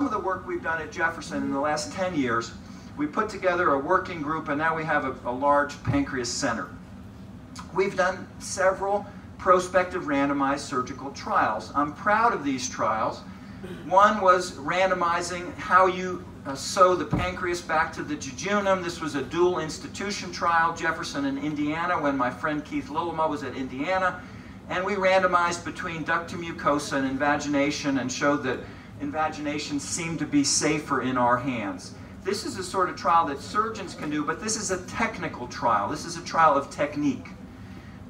of the work we've done at Jefferson in the last 10 years, we put together a working group, and now we have a large pancreas center. We've done several prospective randomized surgical trials. I'm proud of these trials. One was randomizing how you sew the pancreas back to the jejunum. This was a dual institution trial, Jefferson and Indiana, when my friend Keith Lillema was at Indiana. And we randomized between ductal mucosa and invagination and showed that invagination seemed to be safer in our hands. This is a sort of trial that surgeons can do, but this is a technical trial. This is a trial of technique.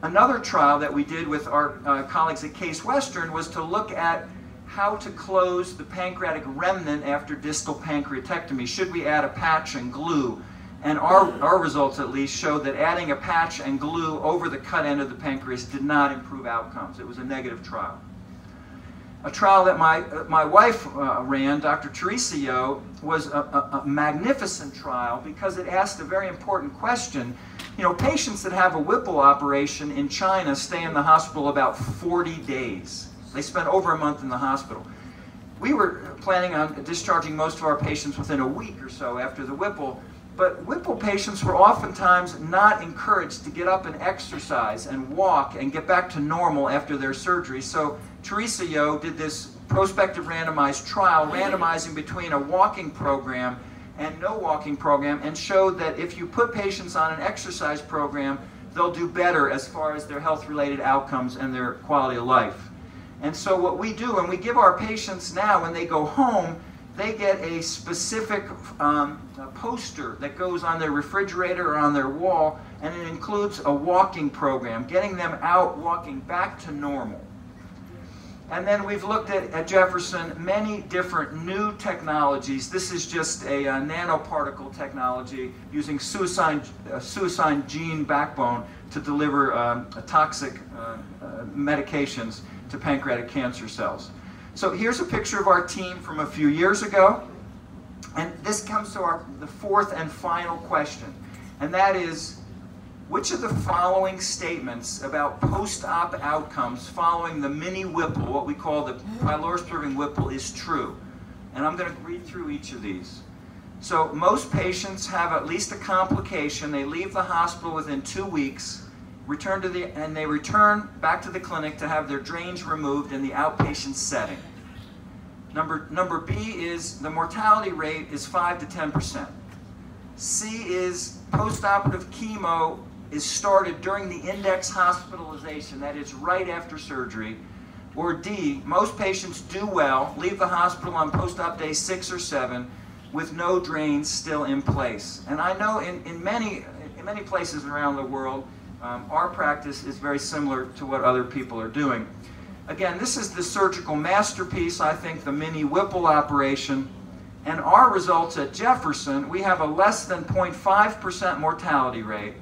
Another trial that we did with our colleagues at Case Western was to look at how to close the pancreatic remnant after distal pancreatectomy. Should we add a patch and glue? And our results at least showed that adding a patch and glue over the cut end of the pancreas did not improve outcomes. It was a negative trial. A trial that my wife ran, Dr. Teresa Yo, was a magnificent trial because it asked a very important question. You know, patients that have a Whipple operation in China stay in the hospital about 40 days. They spend over a month in the hospital. We were planning on discharging most of our patients within a week or so after the Whipple, but Whipple patients were oftentimes not encouraged to get up and exercise and walk and get back to normal after their surgery. So Teresa Yo did this prospective randomized trial, randomizing between a walking program and no walking program, and showed that if you put patients on an exercise program, they'll do better as far as their health-related outcomes and their quality of life. And so what we do, and we give our patients now, when they go home, they get a specific poster that goes on their refrigerator or on their wall, and it includes a walking program, getting them out walking back to normal. And then we've looked at Jefferson many different new technologies. This is just a nanoparticle technology using suicide gene backbone to deliver toxic medications to pancreatic cancer cells. So here's a picture of our team from a few years ago. And this comes to the fourth and final question. And that is, which of the following statements about post-op outcomes following the mini Whipple, what we call the pylorus-preserving Whipple, is true? And I'm going to read through each of these. So most patients have at least a complication. They leave the hospital within 2 weeks, and they return back to the clinic to have their drains removed in the outpatient setting. Number B is the mortality rate is 5 to 10%. C is postoperative chemo is started during the index hospitalization, that is right after surgery. Or D, most patients do well, leave the hospital on post-op day 6 or 7 with no drains still in place. And I know in many places around the world, our practice is very similar to what other people are doing. Again, this is the surgical masterpiece, I think, the mini Whipple operation. And our results at Jefferson, we have a less than 0.5% mortality rate.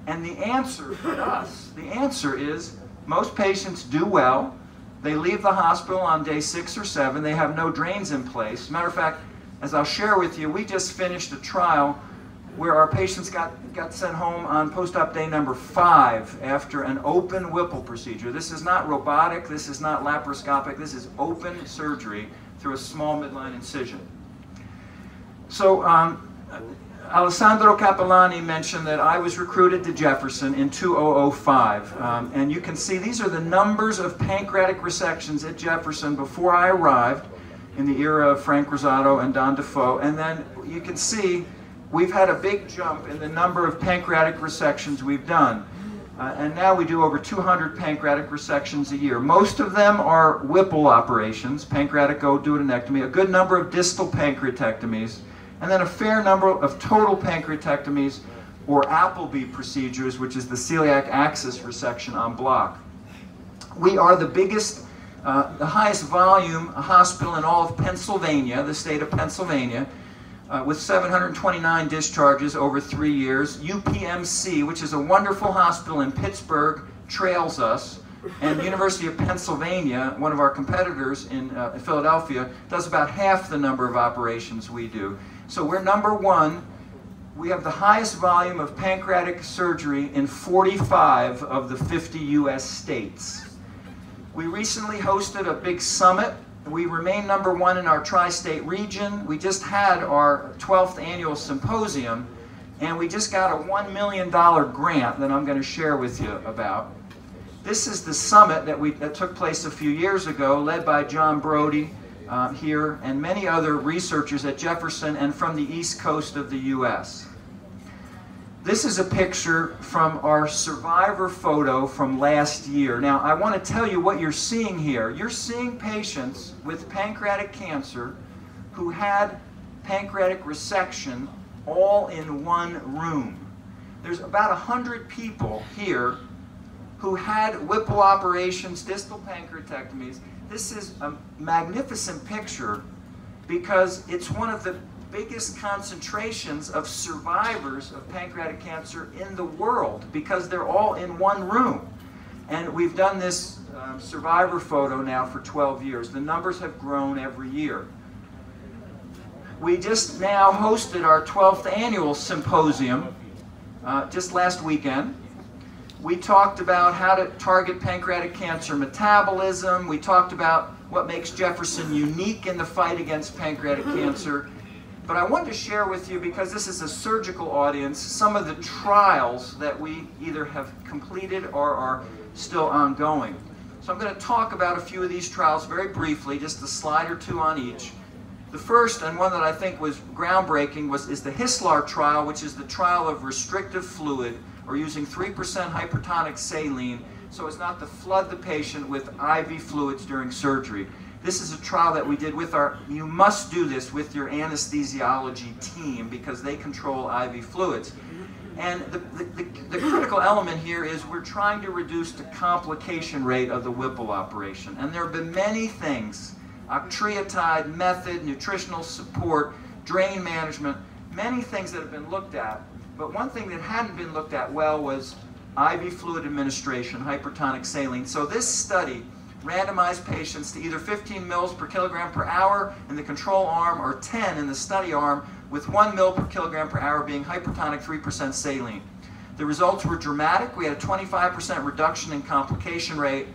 And the answer for us, the answer is most patients do well. They leave the hospital on day 6 or 7. They have no drains in place. As a matter of fact, as I'll share with you, we just finished a trial where our patients got sent home on post-op day number 5 after an open Whipple procedure. This is not robotic, this is not laparoscopic, this is open surgery through a small midline incision. So Alessandro Capellani mentioned that I was recruited to Jefferson in 2005. And you can see these are the numbers of pancreatic resections at Jefferson before I arrived in the era of Frank Rosato and Don Defoe. And then you can see we've had a big jump in the number of pancreatic resections we've done. And now we do over 200 pancreatic resections a year. Most of them are Whipple operations, pancreatic duodenectomy, a good number of distal pancreatectomies, and then a fair number of total pancreatectomies or Appleby procedures, which is the celiac axis resection en bloc. We are the biggest, the highest volume hospital in all of Pennsylvania, the state of Pennsylvania, with 729 discharges over 3 years. UPMC, which is a wonderful hospital in Pittsburgh, trails us. And the University of Pennsylvania, one of our competitors in Philadelphia, does about half the number of operations we do. So we're #1. We have the highest volume of pancreatic surgery in 45 of the 50 US states. We recently hosted a big summit We remain #1 in our tri-state region. We just had our 12th annual symposium, and we just got a $1 million grant that I'm going to share with you about. This is the summit that took place a few years ago, led by John Brody here and many other researchers at Jefferson and from the East Coast of the U.S. This is a picture from our survivor photo from last year. Now, I want to tell you what you're seeing here. You're seeing patients with pancreatic cancer who had pancreatic resection all in one room. There's about 100 people here who had Whipple operations, distal pancreatectomies. This is a magnificent picture because it's one of the biggest concentrations of survivors of pancreatic cancer in the world because they're all in one room. And we've done this survivor photo now for 12 years. The numbers have grown every year. We just now hosted our 12th annual symposium just last weekend. We talked about how to target pancreatic cancer metabolism. We talked about what makes Jefferson unique in the fight against pancreatic cancer. But I wanted to share with you, because this is a surgical audience, some of the trials that we either have completed or are still ongoing. So I'm going to talk about a few of these trials very briefly, just a slide or two on each. The first, and one that I think was groundbreaking, is the HISLAR trial, which is the trial of restrictive fluid, or using 3% hypertonic saline, so as not to flood the patient with IV fluids during surgery. This is a trial that we did with you must do this with your anesthesiology team because they control IV fluids. And the critical element here is we're trying to reduce the complication rate of the Whipple operation. And there have been many things, octreotide method, nutritional support, drain management, many things that have been looked at. But one thing that hadn't been looked at well was IV fluid administration, hypertonic saline. So this study randomized patients to either 15 mils per kilogram per hour in the control arm or 10 in the study arm, with 1 mil per kilogram per hour being hypertonic 3% saline. The results were dramatic. We had a 25% reduction in complication rate,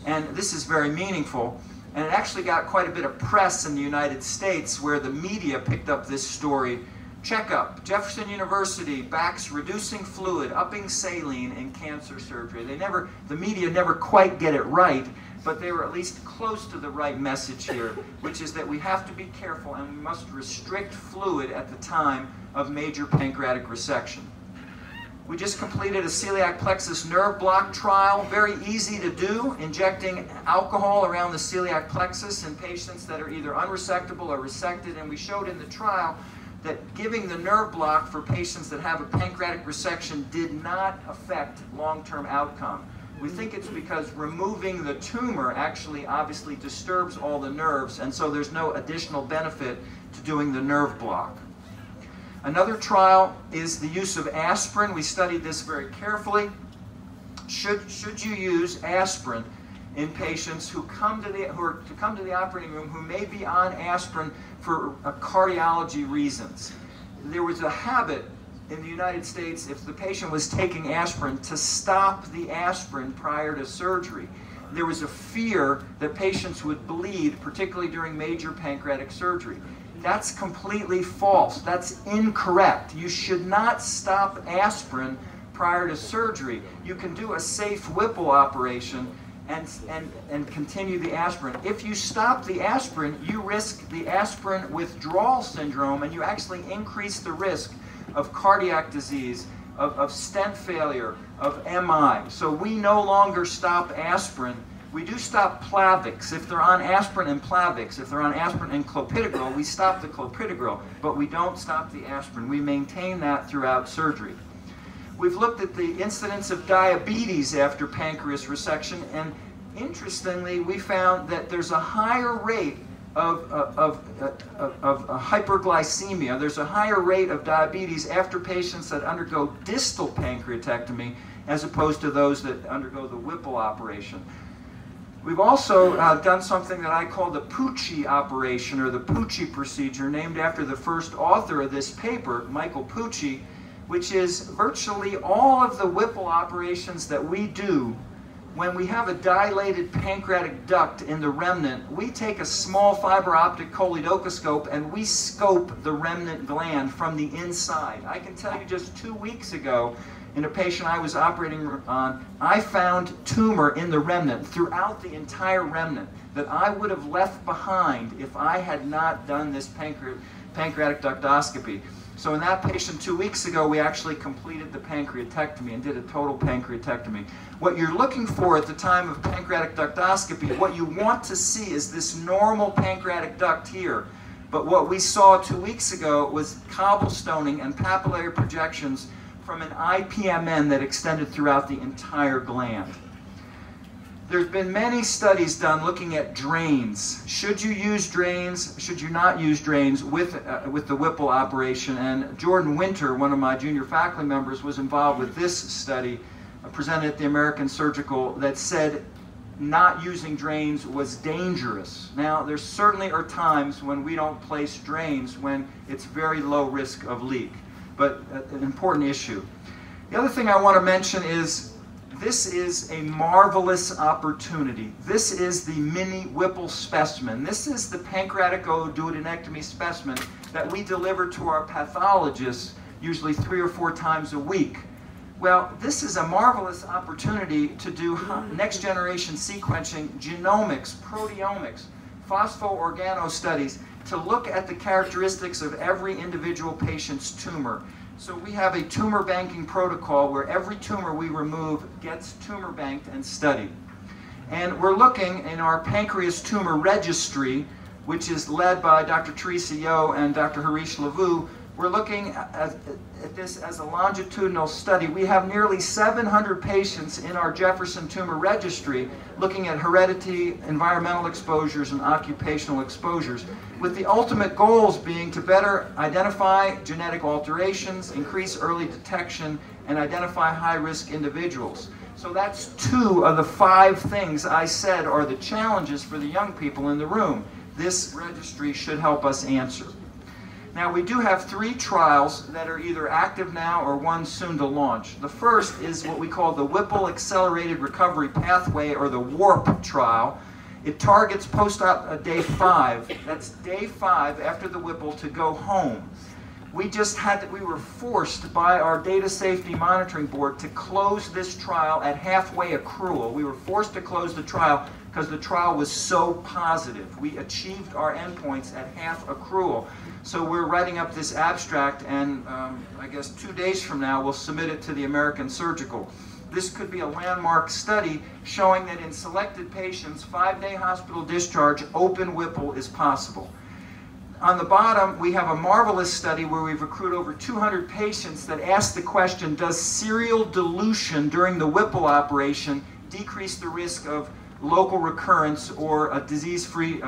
and this is very meaningful. And it actually got quite a bit of press in the United States where the media picked up this story. Checkup, Jefferson University backs reducing fluid, upping saline in cancer surgery. The media never quite get it right, but they were at least close to the right message here, which is that we have to be careful and we must restrict fluid at the time of major pancreatic resection. We just completed a celiac plexus nerve block trial, very easy to do, injecting alcohol around the celiac plexus in patients that are either unresectable or resected, and we showed in the trial that giving the nerve block for patients that have a pancreatic resection did not affect long-term outcome. We think it's because removing the tumor actually obviously disturbs all the nerves, and so there's no additional benefit to doing the nerve block. Another trial is the use of aspirin. We studied this very carefully. Should you use aspirin in patients who come to the operating room who may be on aspirin for cardiology reasons? There was a habit in the United States, if the patient was taking aspirin, to stop the aspirin prior to surgery. There was a fear that patients would bleed, particularly during major pancreatic surgery. That's completely false. That's incorrect. You should not stop aspirin prior to surgery. You can do a safe Whipple operation and continue the aspirin. If you stop the aspirin, you risk the aspirin withdrawal syndrome, and you actually increase the risk of cardiac disease, of stent failure, of MI. So we no longer stop aspirin. We do stop Plavix. If they're on aspirin and Plavix, if they're on aspirin and clopidogrel, we stop the clopidogrel, but we don't stop the aspirin. We maintain that throughout surgery. We've looked at the incidence of diabetes after pancreas resection, and interestingly, we found that there's a higher rate of hyperglycemia. There's a higher rate of diabetes after patients that undergo distal pancreatectomy as opposed to those that undergo the Whipple operation. We've also done something that I call the Pucci operation, or the Pucci procedure, named after the first author of this paper, Michael Pucci, which is virtually all of the Whipple operations that we do when we have a dilated pancreatic duct in the remnant, we take a small fiber optic choledocoscope and we scope the remnant gland from the inside. I can tell you just 2 weeks ago, in a patient I was operating on, I found tumor in the remnant, throughout the entire remnant, that I would have left behind if I had not done this pancreatic ductoscopy. So in that patient 2 weeks ago, we actually completed the pancreatectomy and did a total pancreatectomy. What you're looking for at the time of pancreatic ductoscopy, what you want to see is this normal pancreatic duct here. But what we saw 2 weeks ago was cobblestoning and papillary projections from an IPMN that extended throughout the entire gland. There's been many studies done looking at drains. Should you use drains? Should you not use drains with the Whipple operation? And Jordan Winter, one of my junior faculty members, was involved with this study presented at the American Surgical that said not using drains was dangerous. Now, there certainly are times when we don't place drains when it's very low risk of leak, but an important issue. The other thing I want to mention is this is a marvelous opportunity. This is the mini Whipple specimen. This is the pancreatic duodenectomy specimen that we deliver to our pathologists usually 3 or 4 times a week. Well, this is a marvelous opportunity to do next generation sequencing, genomics, proteomics, phospho-organo studies to look at the characteristics of every individual patient's tumor. So we have a tumor banking protocol where every tumor we remove gets tumor banked and studied. And we're looking in our pancreas tumor registry, which is led by Dr. Teresa Yo and Dr. Harish Lavu. We're looking at this as a longitudinal study. We have nearly 700 patients in our Jefferson Tumor Registry looking at heredity, environmental exposures, and occupational exposures, with the ultimate goals being to better identify genetic alterations, increase early detection, and identify high-risk individuals. So that's 2 of the 5 things I said are the challenges for the young people in the room. This registry should help us answer. Now, we do have 3 trials that are either active now or one soon to launch. The first is what we call the Whipple Accelerated Recovery Pathway, or the WARP trial. It targets post-op day 5. That's day 5 after the Whipple to go home. We were forced by our Data Safety Monitoring Board to close this trial at halfway accrual. We were forced to close the trial because the trial was so positive. We achieved our endpoints at half accrual. So we're writing up this abstract, and I guess 2 days from now we'll submit it to the American Surgical. This could be a landmark study showing that in selected patients, 5-day hospital discharge, open Whipple is possible. On the bottom, we have a marvelous study where we've accrued over 200 patients that ask the question, does serial dilution during the Whipple operation decrease the risk of local recurrence or a disease-free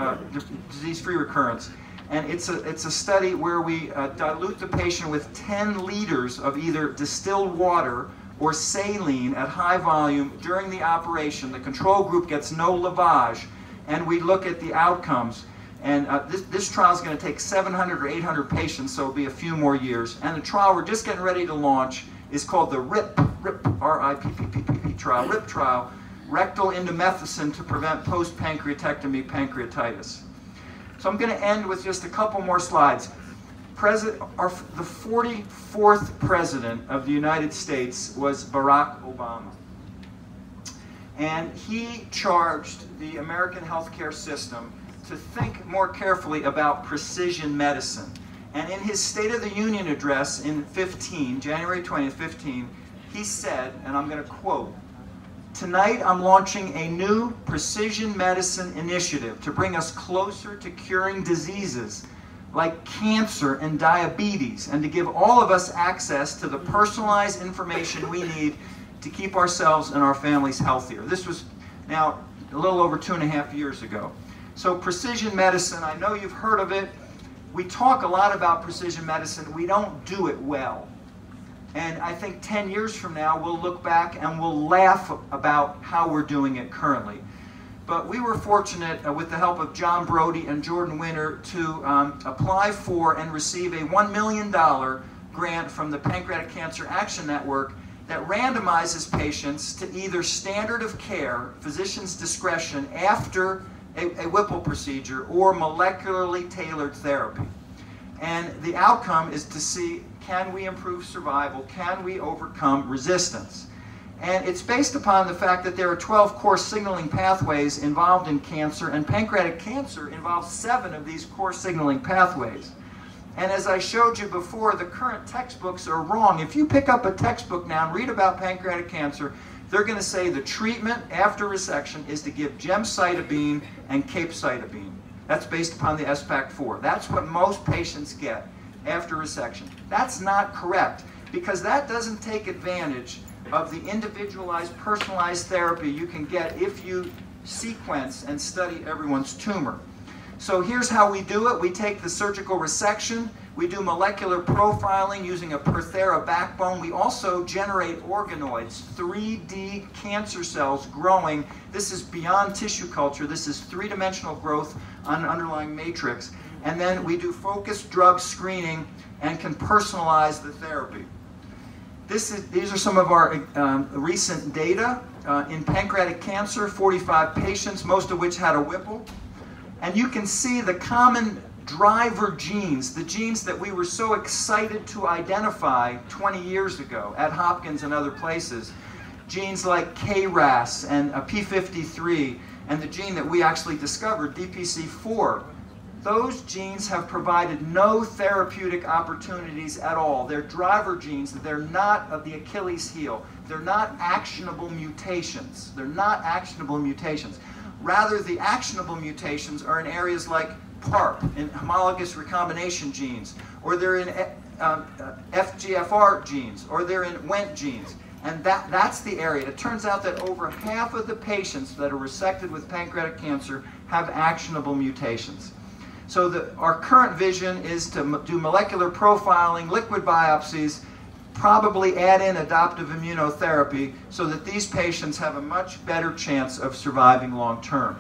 recurrence? And it's a study where we dilute the patient with 10 liters of either distilled water or saline at high volume during the operation. The control group gets no lavage, and we look at the outcomes. And this trial is going to take 700 or 800 patients, so it'll be a few more years. And the trial we're just getting ready to launch is called the RIP trial, RIP trial, rectal indomethacin to prevent post-pancreatectomy pancreatitis. So I'm going to end with just a couple more slides. The 44th president of the United States was Barack Obama. And he charged the American healthcare system to think more carefully about precision medicine. And in his State of the Union address in January 20th, 15, he said, and I'm going to quote, "Tonight I'm launching a new precision medicine initiative to bring us closer to curing diseases like cancer and diabetes, and to give all of us access to the personalized information we need to keep ourselves and our families healthier." This was now a little over 2.5 years ago. So precision medicine, I know you've heard of it. We talk a lot about precision medicine. We don't do it well. And I think 10 years from now, we'll look back and we'll laugh about how we're doing it currently. But we were fortunate, with the help of John Brody and Jordan Winter, to apply for and receive a $1 million grant from the Pancreatic Cancer Action Network that randomizes patients to either standard of care, physician's discretion, after a Whipple procedure, or molecularly tailored therapy. And the outcome is to see, can we improve survival? Can we overcome resistance? And it's based upon the fact that there are 12 core signaling pathways involved in cancer, and pancreatic cancer involves 7 of these core signaling pathways. And as I showed you before, the current textbooks are wrong. If you pick up a textbook now and read about pancreatic cancer, they're going to say the treatment after resection is to give gemcitabine and capecitabine. That's based upon the SPAC4. That's what most patients get after resection. That's not correct, because that doesn't take advantage of the individualized, personalized therapy you can get if you sequence and study everyone's tumor. So here's how we do it. We take the surgical resection, we do molecular profiling using a Perthera backbone. We also generate organoids, 3D cancer cells growing. This is beyond tissue culture. This is 3-dimensional growth on an underlying matrix. And then we do focused drug screening and can personalize the therapy. These are some of our recent data. In pancreatic cancer, 45 patients, most of which had a Whipple. And you can see the common driver genes, the genes that we were so excited to identify 20 years ago at Hopkins and other places. Genes like KRAS and P53, and the gene that we actually discovered, DPC4. Those genes have provided no therapeutic opportunities at all. They're driver genes. They're not of the Achilles heel. They're not actionable mutations. They're not actionable mutations. Rather, the actionable mutations are in areas like PARP, in homologous recombination genes, or they're in FGFR genes, or they're in WENT genes. And that's the area. It turns out that over half of the patients that are resected with pancreatic cancer have actionable mutations. So our current vision is to do molecular profiling, liquid biopsies, probably add in adoptive immunotherapy so that these patients have a much better chance of surviving long term.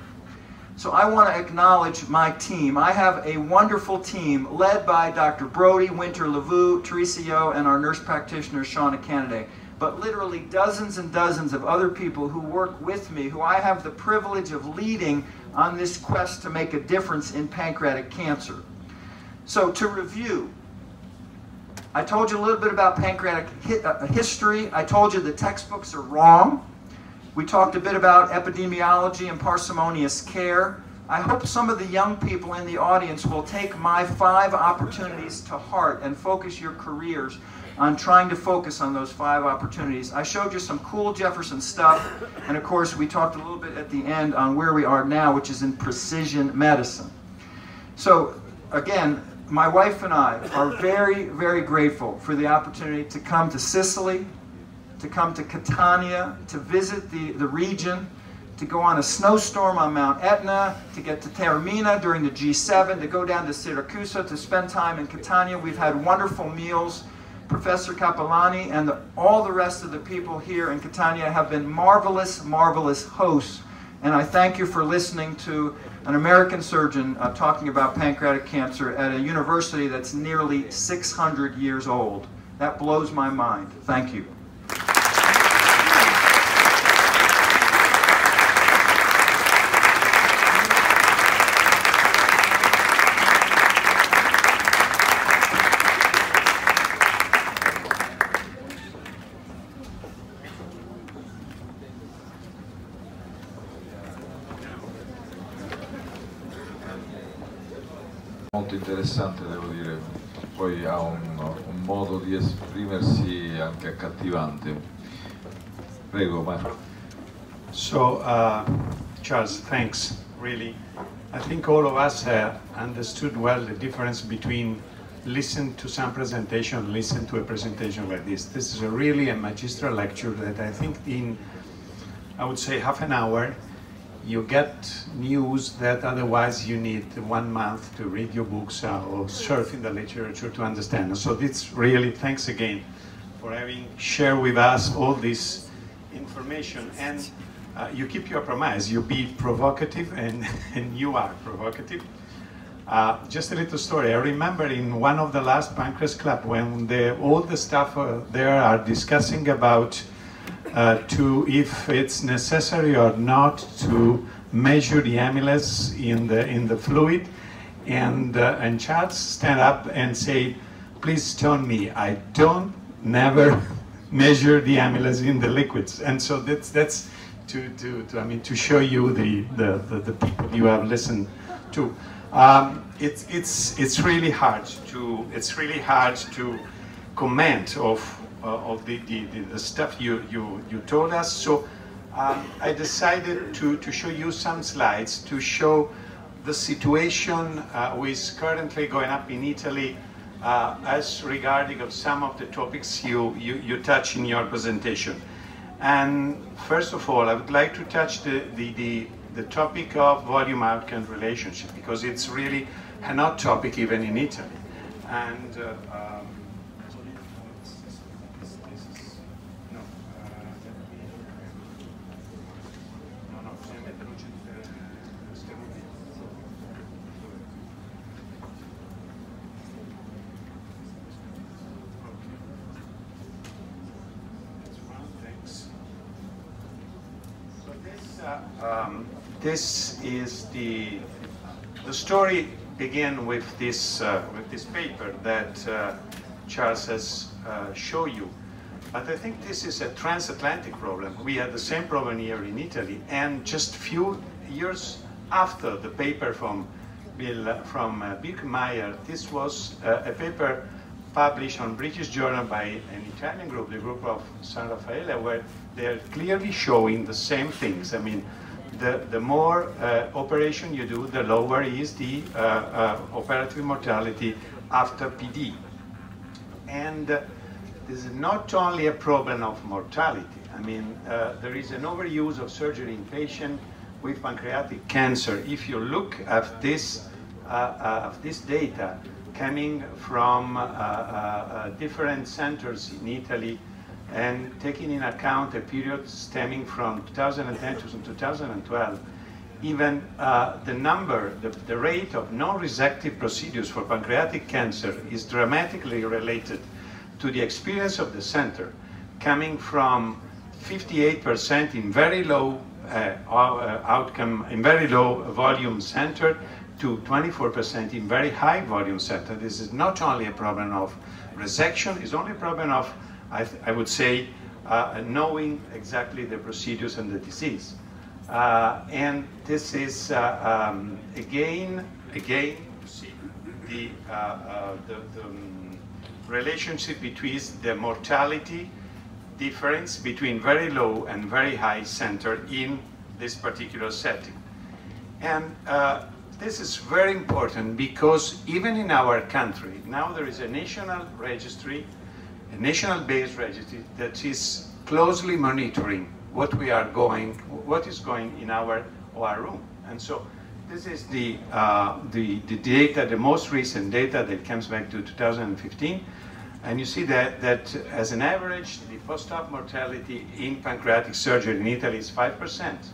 So I want to acknowledge my team. I have a wonderful team led by Dr. Brody, Winter LeVoux, Teresa Yo, and our nurse practitioner, Shauna Kennedy. But literally dozens and dozens of other people who work with me, who I have the privilege of leading on this quest to make a difference in pancreatic cancer. So to review, I told you a little bit about pancreatic history. I told you the textbooks are wrong. We talked a bit about epidemiology and parsimonious care. I hope some of the young people in the audience will take my 5 opportunities to heart and focus your careers on trying to focus on those 5 opportunities. I showed you some cool Jefferson stuff, and of course we talked a little bit at the end on where we are now, which is in precision medicine. So again, my wife and I are very, very grateful for the opportunity to come to Sicily, to come to Catania, to visit the region, to go on a snowstorm on Mount Etna, to get to Taormina during the G7, to go down to Syracuse, to spend time in Catania. We've had wonderful meals. Professor Capellani and all the rest of the people here in Catania have been marvelous, marvelous hosts. And I thank you for listening to an American surgeon talking about pancreatic cancer at a university that's nearly 600 years old. That blows my mind. Thank you. Molto interessante, devo dire, poi ha un modo di esprimersi anche accattivante. Prego, Marco. So, Charles, thanks, really. I think all of us understood well the difference between listen to some presentation, listen to a presentation like this. This is really a magistral lecture that I think in, I would say, half an hour, you get news that otherwise you need 1 month to read your books or surf in the literature to understand. So this really, thanks again for having shared with us all this information. And you keep your promise, you be provocative, and you are provocative. Just a little story. I remember in one of the last Pancreas Club when all the staff there are discussing about if it's necessary or not to measure the amylase in the fluid, and Charles stand up and say, "Please stone me. I don't never measure the amylase in the liquids." And so that's to show you the people you have listened to. It's really hard to comment of the stuff you told us. So I decided to show you some slides to show the situation which is currently going up in Italy as regarding of some of the topics you touch in your presentation. And first of all, I would like to touch the topic of volume-outcome relationship, because it's really a hot topic even in Italy. And this is the story begin with this paper that Charles has shown you. But I think this is a transatlantic problem. We had the same problem here in Italy, and just few years after the paper from Birkmeyer, this was a paper published on British Journal by an Italian group, the group of San Raffaele, where they're clearly showing the same things. I mean, the more operation you do, the lower is the operative mortality after PD. And this is not only a problem of mortality. I mean, there is an overuse of surgery in patients with pancreatic cancer. If you look at this data coming from different centers in Italy, and taking in account a period stemming from 2010 to 2012, even the rate of non-resective procedures for pancreatic cancer is dramatically related to the experience of the center, coming from 58% in very low outcome, in very low volume center, to 24% in very high volume center. This is not only a problem of resection, it's only a problem of, I would say, knowing exactly the procedures and the disease. And this is, again, you see the relationship between the mortality difference between very low and very high center in this particular setting. And this is very important because even in our country, now there is a national registry, a national-based registry that is closely monitoring what is going in our OR room. And so this is the data, the most recent data that comes back to 2015. And you see that as an average, the post-op mortality in pancreatic surgery in Italy is 5%.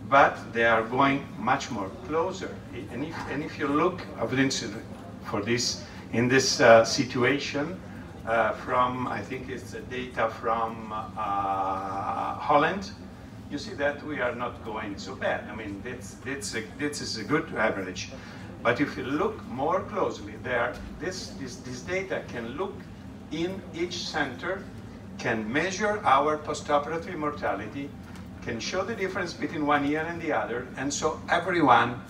But they are going much more closer. And if you look for this, in this situation, from, I think it's data from Holland, you see that we are not going so bad. I mean, this is a good average. But if you look more closely there, this data can look in each center, can measure our postoperative mortality, can show the difference between one year and the other, and so everyone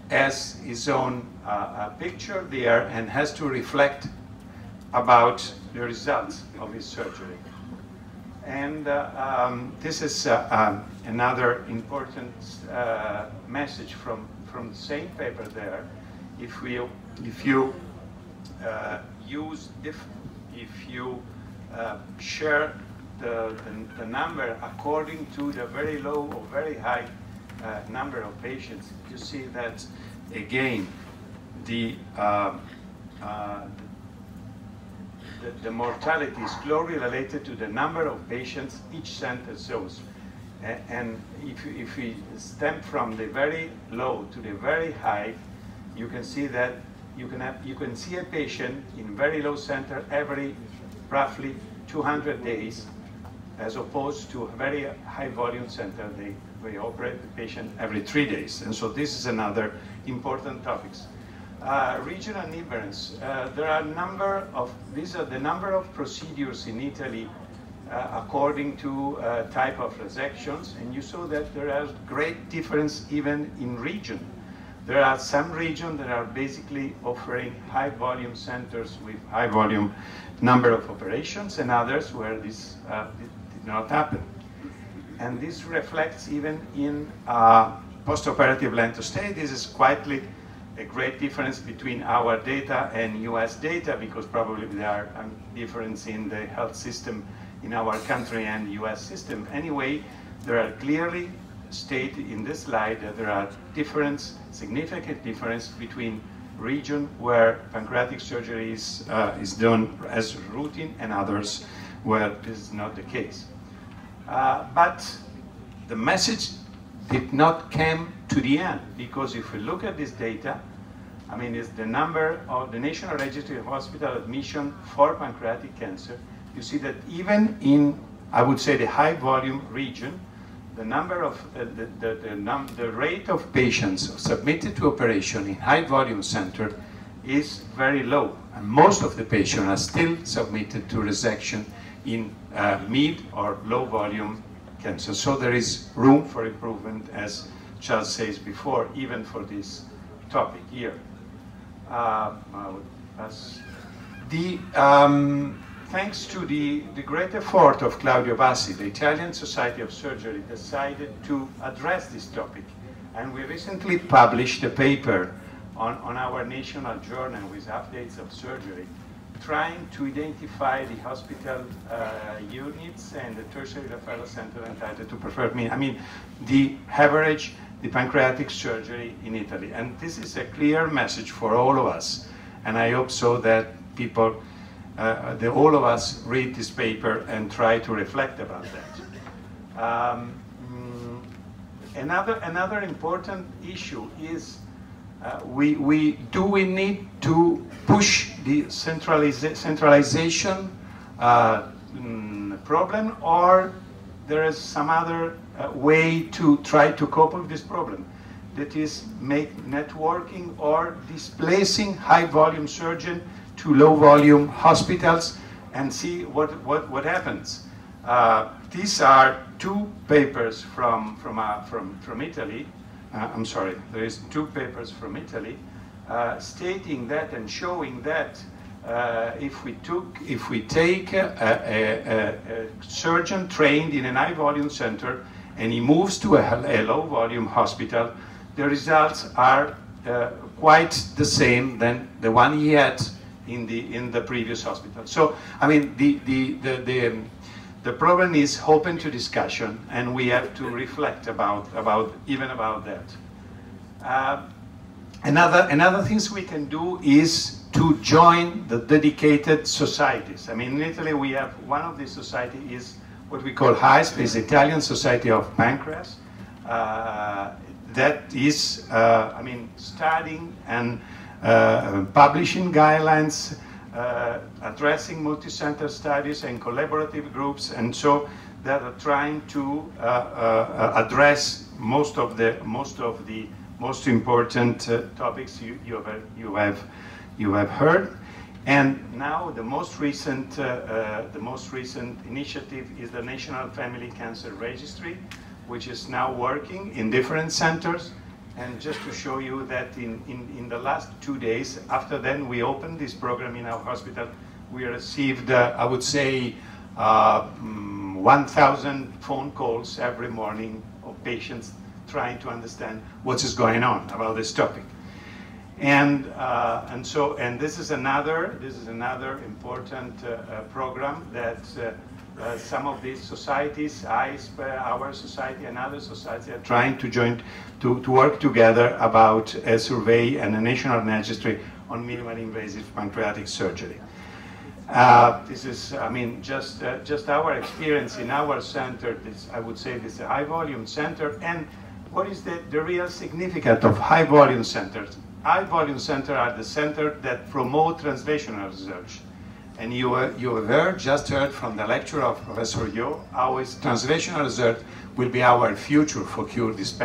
has his own picture there and has to reflect about the results of his surgery. And this is another important message from the same paper there. If you share the number according to the very low or very high number of patients, you see that again the mortality is closely related to the number of patients each center shows. And if we stem from the very low to the very high, you can see that you can see a patient in very low center every roughly 200 days, as opposed to a very high volume center, they operate the patient every 3 days. And so this is another important topics. Regional difference. There are these are the number of procedures in Italy according to type of resections, and you saw that there are great difference even in region. There are some regions that are basically offering high volume centers with high volume number of operations, and others where this did not happen. And this reflects even in post-operative length of stay. This is quietly a great difference between our data and US data, because probably there are differences in the health system in our country and US system. Anyway, there are clearly stated in this slide that there are significant difference between region where pancreatic surgery is done as routine and others where this is not the case. But the message did not come to the end, because if we look at this data, I mean, it's the number of the National Registry of Hospital Admission for pancreatic cancer. You see that even in, I would say, the high volume region, the number of the rate of patients submitted to operation in high volume center is very low, and most of the patients are still submitted to resection in mid or low volume cancer. So there is room for improvement, as Charles says before, even for this topic here. Thanks to the great effort of Claudio Bassi, the Italian Society of Surgery decided to address this topic. And we recently published a paper on our national journal with updates of surgery, trying to identify the hospital units and the tertiary referral center entitled to preferred mean. I mean, the average, the pancreatic surgery in Italy. And this is a clear message for all of us. And I hope so that people, all of us read this paper and try to reflect about that. Another important issue is we need to push the centralization problem, or there is some other way to try to cope with this problem, that is make networking or displacing high volume surgeon to low volume hospitals and see what happens. These are two papers from Italy. I'm sorry, there is two papers from Italy stating that and showing that if we take a surgeon trained in a high volume center and he moves to a low volume hospital, the results are quite the same than the one he had in the previous hospital. So I mean, the problem is open to discussion, and we have to reflect about that. Another things we can do is to join the dedicated societies. I mean, in Italy we have one of these societies is what we call HISP, is Italian Society of Pancreas. That is, I mean, studying and publishing guidelines, addressing multi-center studies and collaborative groups, and so that are trying to address most of the most important topics you have heard. And now the most recent initiative is the National Family Cancer Registry, which is now working in different centers. And just to show you that in the last 2 days, after then we opened this program in our hospital, we received, I would say, 1,000 phone calls every morning of patients trying to understand what is going on about this topic. And this is another important program that some of these societies, ISP, our society and other societies, are trying to join to work together about a survey and a national registry on minimally invasive pancreatic surgery. This is, I mean, just our experience in our center. I would say this is a high volume center. And what is the real significance of high volume centers? high-volume centers are the centers that promote translational research. And you have just heard from the lecture of Professor Yo how translational research will be our future for cure this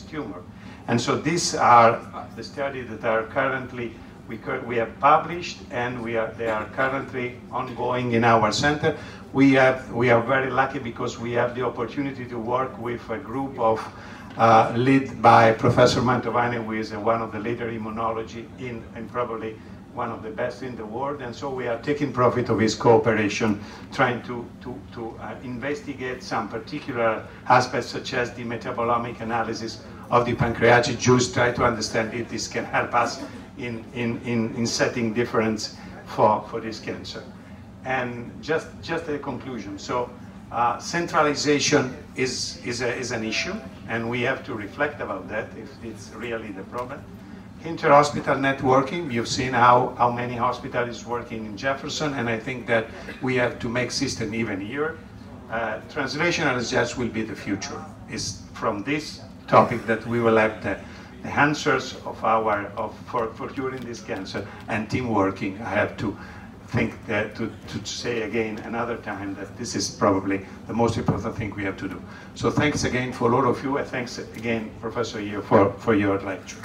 tumor. And so these are the studies that are currently, we have published, and they are currently ongoing in our center. We are very lucky because we have the opportunity to work with a group of led by Professor Mantovani, who is one of the leader immunology and probably one of the best in the world, and so we are taking profit of his cooperation, trying to investigate some particular aspects such as the metabolomic analysis of the pancreatic juice, try to understand if this can help us in setting difference for this cancer. And just a conclusion, so centralization is an issue, and we have to reflect about that if it's really the problem. Inter-hospital networking, you've seen how many hospitals is working in Jefferson, and I think that we have to make system even here. Translational research will be the future. It's from this topic that we will have the answers for curing this cancer, and team working. I have to think that to say again another time that this is probably the most important thing we have to do. So thanks again for all of you, and thanks again, Professor Yo, for your lecture.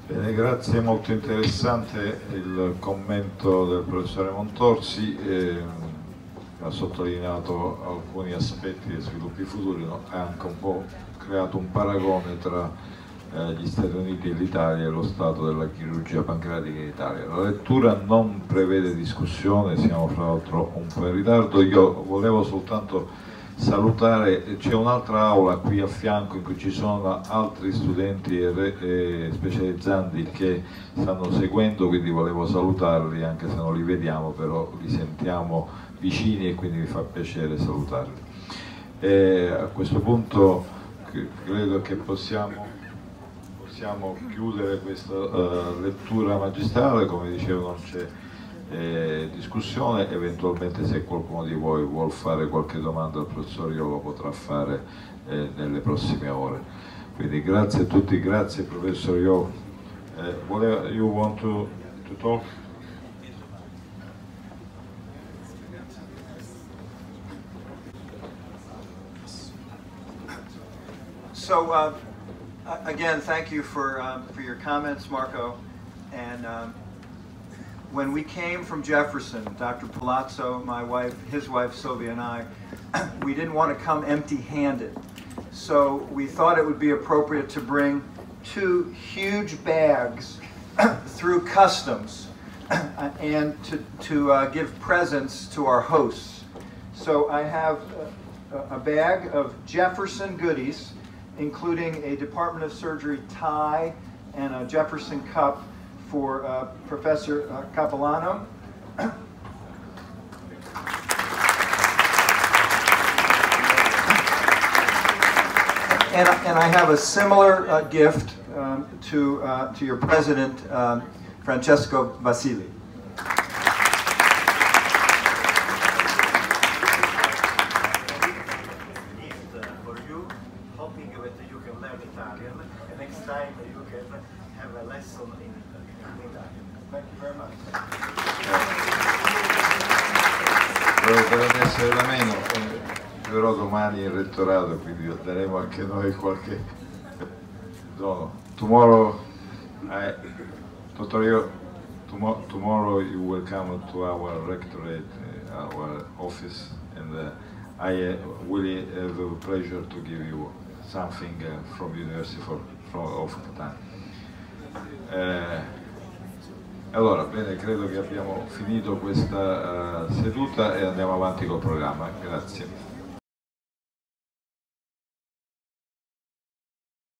Bene, grazie, molto interessante il commento del professore Montorsi, ha sottolineato alcuni aspetti dei sviluppi futuri, no? Ha anche un po' creato un paragone tra gli Stati Uniti e l'Italia e lo stato della chirurgia pancreatica in Italia. La lettura non prevede discussione, siamo fra l'altro un po' in ritardo. Io volevo soltanto salutare, c'è un'altra aula qui a fianco in cui ci sono altri studenti e specializzanti che stanno seguendo, quindi volevo salutarli, anche se non li vediamo, però li sentiamo vicini e quindi mi fa piacere salutarli. A questo punto credo che possiamo chiudere questa lettura magistrale. Come dicevo, non c'è discussione, eventualmente se qualcuno di voi vuol fare qualche domanda al professor Yo lo potrà fare nelle prossime ore. Quindi grazie a tutti, grazie professor Yo. You want to talk? So again, thank you for your comments, Marco. And when we came from Jefferson, Dr. Palazzo, my wife, his wife Sylvia, and I, we didn't want to come empty-handed. So we thought it would be appropriate to bring 2 huge bags through customs and to give presents to our hosts. So I have a bag of Jefferson goodies, including a Department of Surgery tie and a Jefferson cup for Professor Capellano. And I have a similar gift to your president, Francesco Vasili. For you, hoping that you can learn Italian, and next time you can have a lesson in Italian. Thank you very much. Dovrebbe essere da meno, però domani il rettorato, quindi daremo anche noi qualche dono. Tomorrow, tomorrow you will come to our rectorate, our office, and I will have the pleasure to give you something from the University of Catania. Allora, bene, credo che abbiamo finito questa seduta e andiamo avanti col programma. Grazie.